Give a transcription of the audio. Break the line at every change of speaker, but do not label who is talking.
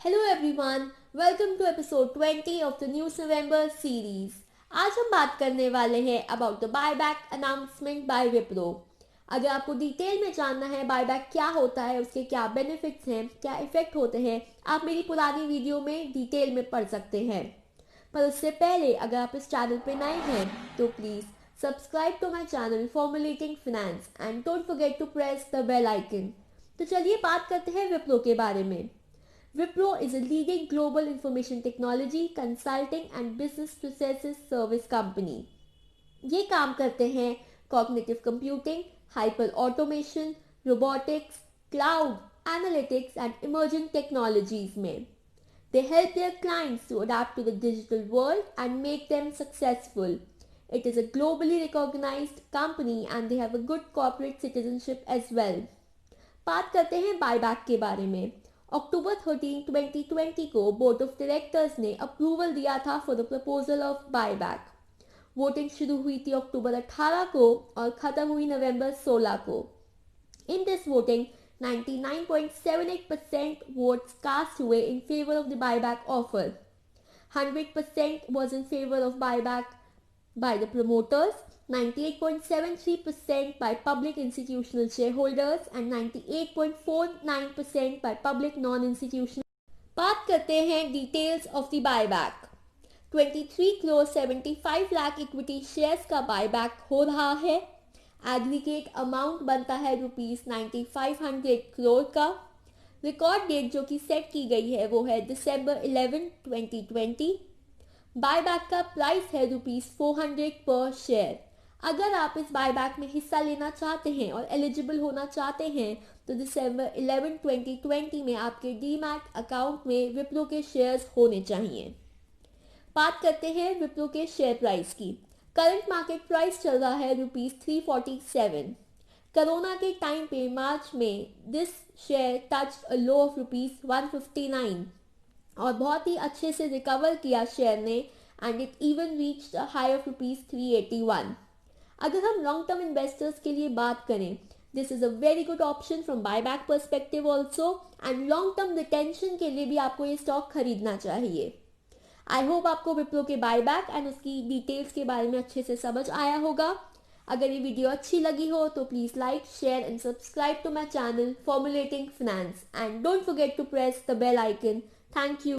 Hello everyone, welcome to episode 20 of the news November series. आज हम बात करने वाले हैं about the buyback announcement by Wipro. अगर आपको डिटेल में जानना है बायबैक क्या होता है, उसके क्या बेनिफिट्स हैं, क्या इफेक्ट होते हैं, आप मेरी पुरानी वीडियो में डिटेल में पढ़ सकते हैं। पर उससे पहले अगर आप इस चैनल पे नए हैं तो please subscribe to my channel Formulating Finance and don't forget to press the bell icon. तो चलिए बात करते हैं विप्रो के बारे में। Wipro is a leading global information technology, consulting and business processes service company. ये काम करते हैं cognitive computing, hyper automation, robotics, cloud, analytics and emerging technologies में. They help their clients to adapt to the digital world and make them successful. It is a globally recognized company and they have a good corporate citizenship as well. बात करते हैं buyback के बारे में। अक्टूबर 13, 2020 को board of directors ने approval दिया था for the proposal of buyback. Voting शुरू हुई थी अक्टूबर 18 को और खत्म हुई नवंबर 16 को। In this voting 99.78% votes cast हुए in favour of the buyback offer. 100% was in favor of buyback by the promoters, 98.73% by public institutional shareholders and 98.49% by public non-institutional। बात करते हैं details of the buyback. 23 crore 75 lakh equity shares का buyback हो रहा है। Aggregate amount बनता है ₹9500 करोड़ का। रिकॉर्ड डेट जो कि सेट की गई है वो है दिसंबर 11, 2020। बायबैक का प्राइस है ₹400 पर शेयर। अगर आप इस बायबैक में हिस्सा लेना चाहते हैं और एलिजिबल होना चाहते हैं तो दिसंबर 11, 2020 में आपके डीमैट अकाउंट में विप्रो के शेयर्स होने चाहिए। बात करते हैं विप्रो के शेयर प्राइस की। करंट मार्केट प्राइस चल रहा है ₹347। कोरोना के टाइम पे मार्च में this share touch a low of ₹159 और बहुत ही अच्छे से रिकवर किया शेयर ने and it even reached a high of ₹381। अगर हम लॉन्ग टर्म इन्वेस्टर्स के लिए बात करें, this is a very good option from buyback perspective also and long term retention के लिए भी आपको ये स्टॉक खरीदना चाहिए। आई होप आपको विप्रो के बायबैक एंड उसकी डिटेल्स के बारे में अच्छे से समझ आया होगा। अगर ये वीडियो अच्छी लगी हो तो please like, share and subscribe to my channel Formulating Finance and don't forget to press the bell icon. Thank you.